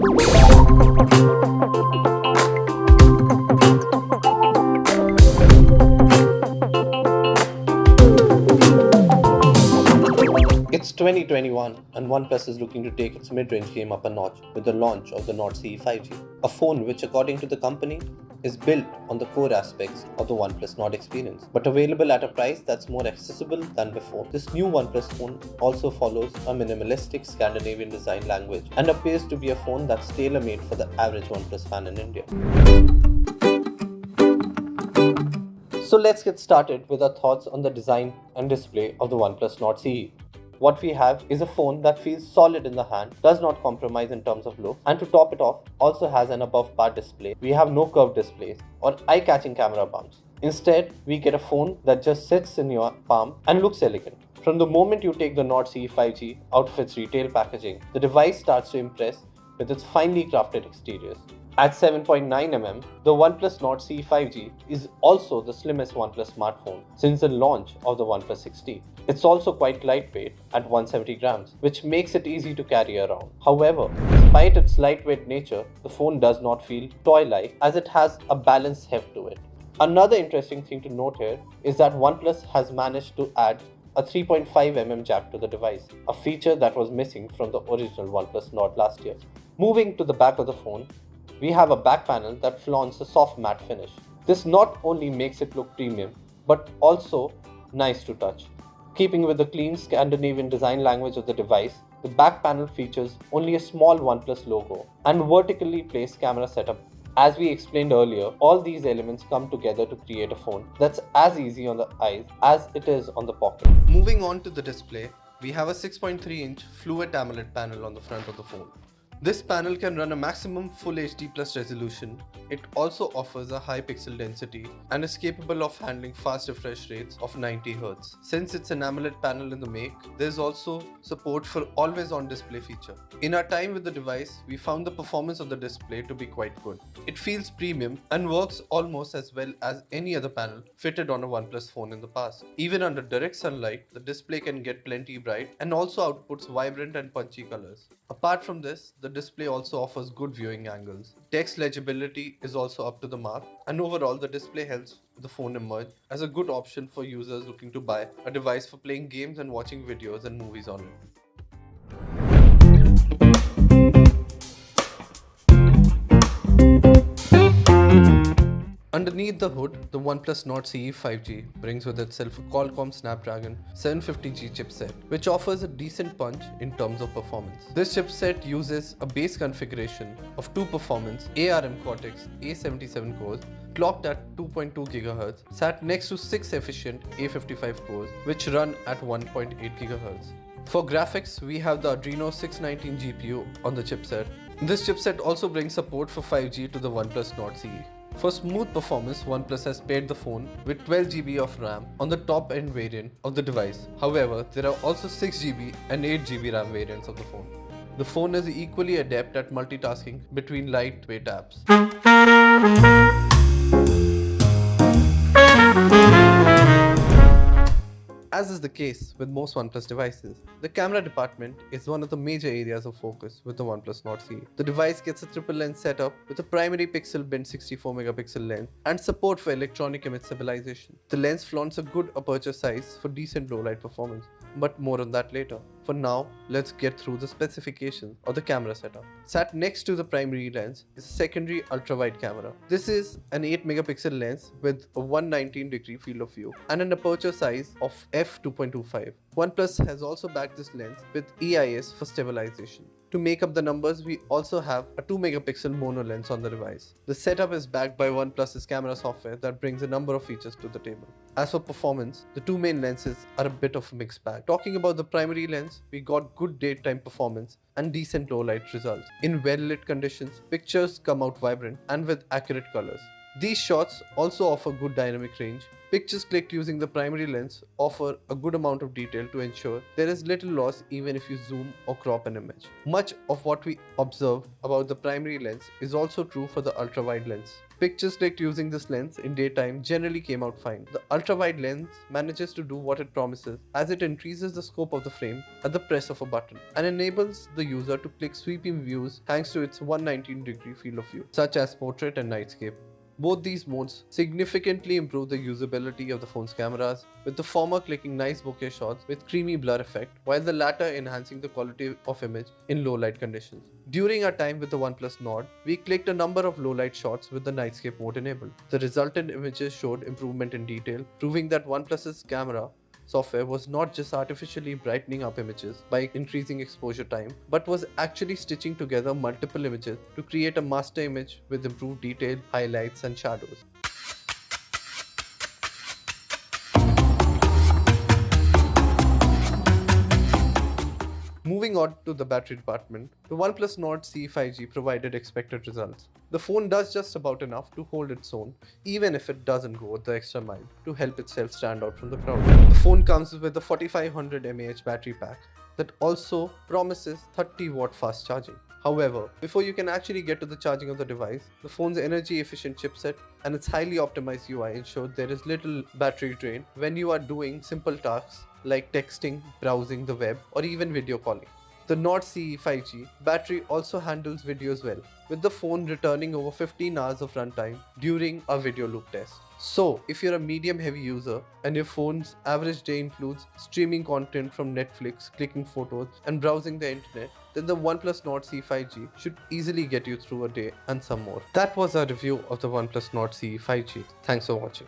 It's 2021 and OnePlus is looking to take its mid-range game up a notch with the launch of the Nord CE5G, a phone which, according to the company, is built on the core aspects of the OnePlus Nord experience, but available at a price that's more accessible than before. This new OnePlus phone also follows a minimalistic Scandinavian design language and appears to be a phone that's tailor-made for the average OnePlus fan in India. So let's get started with our thoughts on the design and display of the OnePlus Nord CE. What we have is a phone that feels solid in the hand, does not compromise in terms of look, and to top it off, also has an above par display. We have no curved displays or eye-catching camera bumps. Instead, we get a phone that just sits in your palm and looks elegant. From the moment you take the Nord CE5G out of its retail packaging, the device starts to impress with its finely crafted exteriors. At 7.9mm, the OnePlus Nord CE5G is also the slimmest OnePlus smartphone since the launch of the OnePlus 6T. It's also quite lightweight at 170 grams, which makes it easy to carry around. However, despite its lightweight nature, the phone does not feel toy-like as it has a balanced heft to it. Another interesting thing to note here is that OnePlus has managed to add a 3.5mm jack to the device, a feature that was missing from the original OnePlus Nord last year. Moving to the back of the phone, we have a back panel that flaunts a soft matte finish. This not only makes it look premium, but also nice to touch. Keeping with the clean Scandinavian design language of the device, the back panel features only a small OnePlus logo and vertically placed camera setup. As we explained earlier, all these elements come together to create a phone that's as easy on the eyes as it is on the pocket. Moving on to the display, we have a 6.3-inch Fluid AMOLED panel on the front of the phone. This panel can run a maximum Full HD Plus resolution. It also offers a high pixel density and is capable of handling fast refresh rates of 90 Hz. Since it's an AMOLED panel in the make, there's also support for always-on display feature. In our time with the device, we found the performance of the display to be quite good. It feels premium and works almost as well as any other panel fitted on a OnePlus phone in the past. Even under direct sunlight, the display can get plenty bright and also outputs vibrant and punchy colors. Apart from this, the display also offers good viewing angles. Text legibility is also up to the mark, and overall the display helps the phone emerge as a good option for users looking to buy a device for playing games and watching videos and movies on it. Underneath the hood, the OnePlus Nord CE5G brings with itself a Qualcomm Snapdragon 750G chipset, which offers a decent punch in terms of performance. This chipset uses a base configuration of 2 performance ARM Cortex A77 cores clocked at 2.2 GHz, sat next to 6 efficient A55 cores which run at 1.8 GHz. For graphics, we have the Adreno 619 GPU on the chipset. This chipset also brings support for 5G to the OnePlus Nord CE. For smooth performance, OnePlus has paired the phone with 12GB of RAM on the top-end variant of the device. However, there are also 6GB and 8GB RAM variants of the phone. The phone is equally adept at multitasking between lightweight apps. As is the case with most OnePlus devices, the camera department is one of the major areas of focus with the OnePlus Nord CE. The device gets a triple lens setup with a primary pixel bent 64-megapixel lens and support for electronic image stabilization. The lens flaunts a good aperture size for decent low light performance, but more on that later. For now, let's get through the specifications of the camera setup. Sat next to the primary lens is a secondary ultra-wide camera. This is an 8-megapixel lens with a 119-degree field of view and an aperture size of f2.25. OnePlus has also backed this lens with EIS for stabilization. To make up the numbers, we also have a 2-megapixel mono lens on the device. The setup is backed by OnePlus's camera software that brings a number of features to the table. As for performance, the 2 main lenses are a bit of a mixed bag. Talking about the primary lens, we got good daytime performance and decent low light results. In well-lit conditions, pictures come out vibrant and with accurate colors. These shots also offer good dynamic range. Pictures clicked using the primary lens offer a good amount of detail to ensure there is little loss even if you zoom or crop an image. Much of what we observe about the primary lens is also true for the ultra-wide lens. Pictures clicked using this lens in daytime generally came out fine. The ultra-wide lens manages to do what it promises as it increases the scope of the frame at the press of a button and enables the user to click sweeping views thanks to its 119-degree field of view, such as portrait and nightscape. Both these modes significantly improve the usability of the phone's cameras, with the former clicking nice bokeh shots with creamy blur effect, while the latter enhancing the quality of image in low light conditions. During our time with the OnePlus Nord, we clicked a number of low light shots with the nightscape mode enabled. The resultant images showed improvement in detail, proving that OnePlus's camera software was not just artificially brightening up images by increasing exposure time, but was actually stitching together multiple images to create a master image with improved detail, highlights, and shadows. Moving on to the battery department, the OnePlus Nord CE5G provided expected results. The phone does just about enough to hold its own, even if it doesn't go the extra mile to help itself stand out from the crowd. The phone comes with a 4500 mAh battery pack that also promises 30-watt fast charging. However, before you can actually get to the charging of the device, the phone's energy-efficient chipset and its highly optimized UI ensure there is little battery drain when you are doing simple tasks like texting, browsing the web, or even video calling. The Nord CE5G battery also handles videos well, with the phone returning over 15 hours of runtime during a video loop test. So, if you're a medium-heavy user and your phone's average day includes streaming content from Netflix, clicking photos, and browsing the internet, then the OnePlus Nord CE5G should easily get you through a day and some more. That was our review of the OnePlus Nord CE5G. Thanks for watching.